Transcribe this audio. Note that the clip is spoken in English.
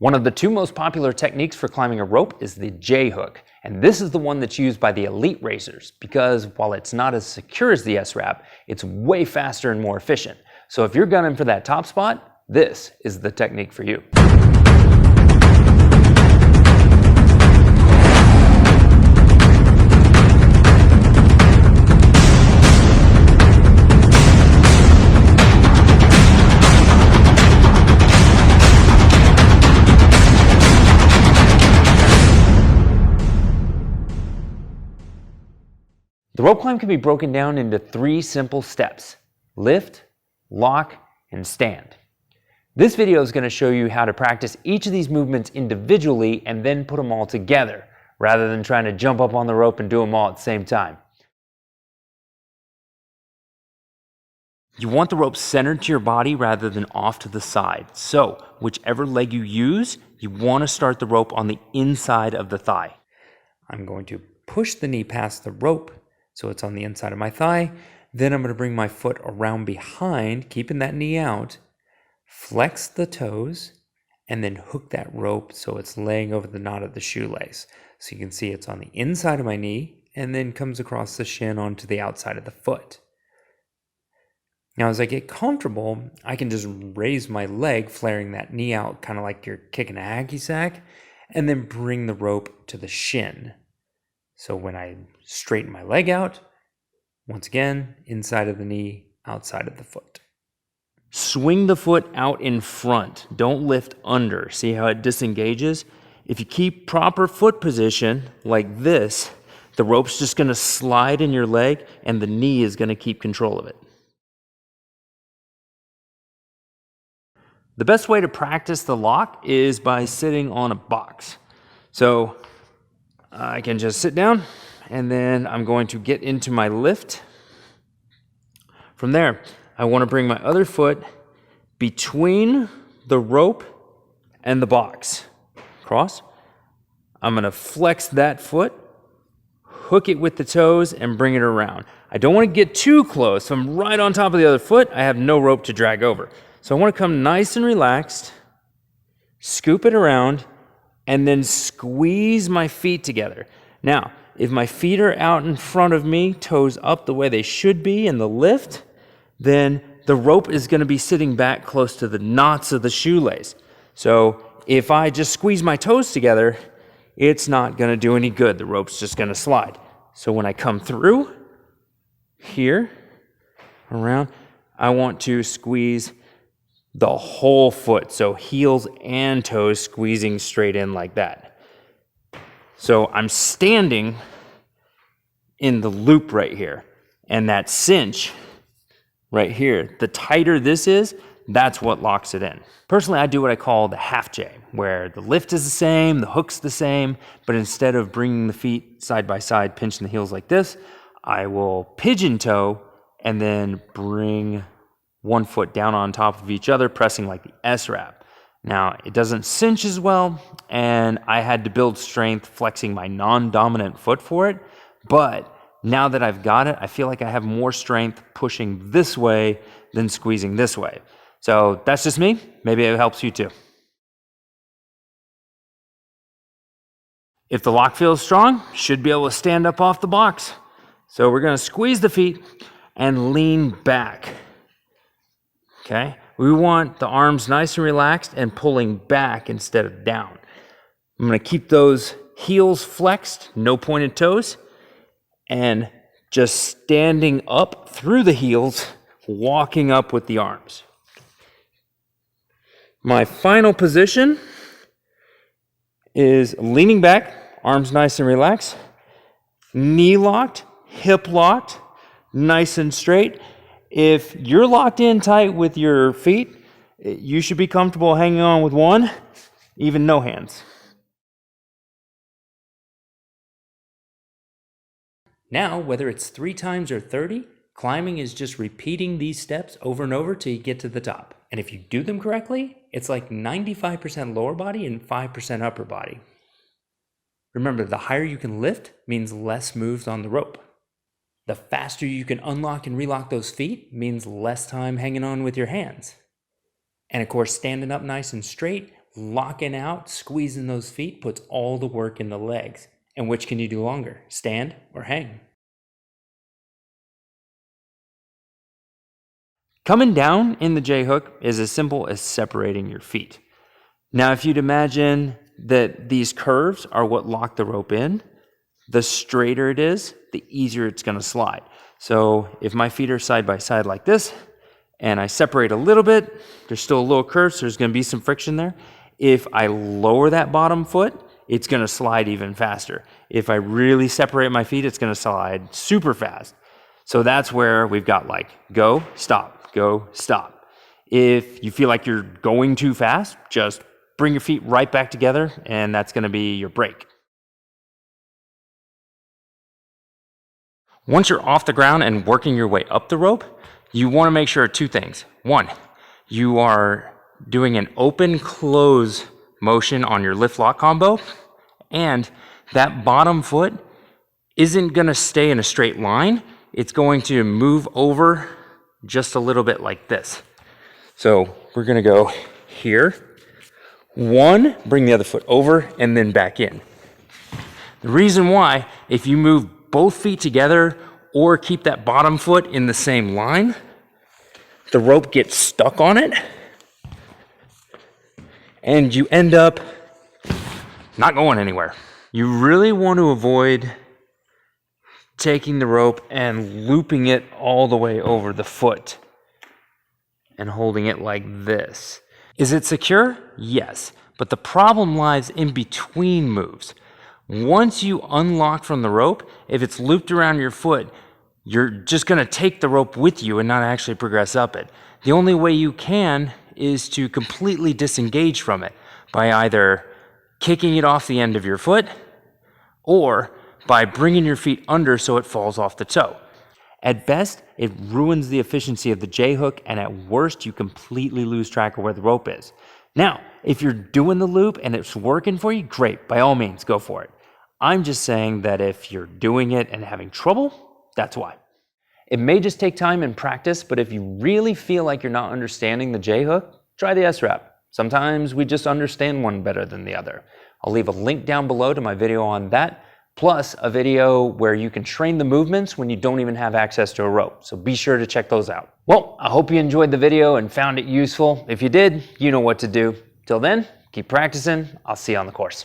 One of the two most popular techniques for climbing a rope is the J-hook, and this is the one that's used by the elite racers because while it's not as secure as the S-Wrap, it's way faster and more efficient. So if you're gunning for that top spot, this is the technique for you. The rope climb can be broken down into 3 simple steps: lift, lock, and stand. This video is going to show you how to practice each of these movements individually and then put them all together, rather than trying to jump up on the rope and do them all at the same time. You want the rope centered to your body rather than off to the side. So, whichever leg you use, you want to start the rope on the inside of the thigh. I'm going to push the knee past the rope so it's on the inside of my thigh. Then I'm going to bring my foot around behind, keeping that knee out, flex the toes, and then hook that rope so it's laying over the knot of the shoelace. So you can see it's on the inside of my knee and then comes across the shin onto the outside of the foot. Now as I get comfortable, I can just raise my leg, flaring that knee out, kind of like you're kicking a hacky sack, and then bring the rope to the shin. So when I straighten my leg out, once again, inside of the knee, outside of the foot. Swing the foot out in front. Don't lift under. See how it disengages? If you keep proper foot position like this, the rope's just going to slide in your leg and the knee is going to keep control of it. The best way to practice the lock is by sitting on a box. So I can just sit down and then I'm going to get into my lift. From there, I want to bring my other foot between the rope and the box. Cross. I'm going to flex that foot, hook it with the toes, and bring it around. I don't want to get too close. So I'm right on top of the other foot. I have no rope to drag over. So I want to come nice and relaxed, scoop it around, and then squeeze my feet together. Now, if my feet are out in front of me, toes up the way they should be in the lift, then the rope is going to be sitting back close to the knots of the shoelace. So if I just squeeze my toes together, it's not going to do any good. The rope's just going to slide. So when I come through here, around, I want to squeeze the whole foot, so heels and toes squeezing straight in like that. So I'm standing in the loop right here, and that cinch right here, the tighter this is, that's what locks it in. Personally, I do what I call the half J, where the lift is the same, the hook's the same, but instead of bringing the feet side by side, pinching the heels like this, I will pigeon toe and then bring one foot down on top of each other, pressing like the S-Wrap. Now, it doesn't cinch as well, and I had to build strength flexing my non-dominant foot for it, but now that I've got it, I feel like I have more strength pushing this way than squeezing this way. So that's just me. Maybe it helps you too. If the lock feels strong, should be able to stand up off the box. So we're going to squeeze the feet and lean back. Okay, we want the arms nice and relaxed and pulling back instead of down. I'm going to keep those heels flexed, no pointed toes, and just standing up through the heels, walking up with the arms. My final position is leaning back, arms nice and relaxed, knee locked, hip locked, nice and straight. If you're locked in tight with your feet, you should be comfortable hanging on with one, even no hands. Now, whether it's 3 times or 30, climbing is just repeating these steps over and over till you get to the top. And if you do them correctly, it's like 95% lower body and 5% upper body. Remember, the higher you can lift means less moves on the rope. The faster you can unlock and relock those feet means less time hanging on with your hands. And of course, standing up nice and straight Locking out, squeezing those feet puts all the work in the legs. And which can you do longer, stand or hang? Coming down in the J-hook is as simple as separating your feet. Now, if you'd imagine that these curves are what lock the rope in, the straighter it is, the easier it's going to slide. So if my feet are side by side like this, and I separate a little bit, there's still a little curve, so there's going to be some friction there. If I lower that bottom foot, it's going to slide even faster. If I really separate my feet, it's going to slide super fast. So that's where we've got like go, stop, go, stop. If you feel like you're going too fast, just bring your feet right back together, and that's going to be your break. Once you're off the ground and working your way up the rope, you want to make sure of two things. One, you are doing an open-close motion on your lift-lock combo, and that bottom foot isn't going to stay in a straight line. It's going to move over just a little bit like this. So we're going to go here. One, bring the other foot over, and then back in. The reason why, if you move both feet together or keep that bottom foot in the same line, the rope gets stuck on it, and you end up not going anywhere. You really want to avoid taking the rope and looping it all the way over the foot and holding it like this. Is it secure? Yes, but the problem lies in between moves. Once you unlock from the rope, if it's looped around your foot, you're just going to take the rope with you and not actually progress up it. The only way you can is to completely disengage from it by either kicking it off the end of your foot or by bringing your feet under so it falls off the toe. At best, it ruins the efficiency of the J-hook, and at worst, you completely lose track of where the rope is. Now, if you're doing the loop and it's working for you, great, by all means, go for it. I'm just saying that if you're doing it and having trouble, that's why. It may just take time and practice, but if you really feel like you're not understanding the J-hook, try the S-Wrap. Sometimes we just understand one better than the other. I'll leave a link down below to my video on that, plus a video where you can train the movements when you don't even have access to a rope. So be sure to check those out. Well, I hope you enjoyed the video and found it useful. If you did, you know what to do. Till then, keep practicing. I'll see you on the course.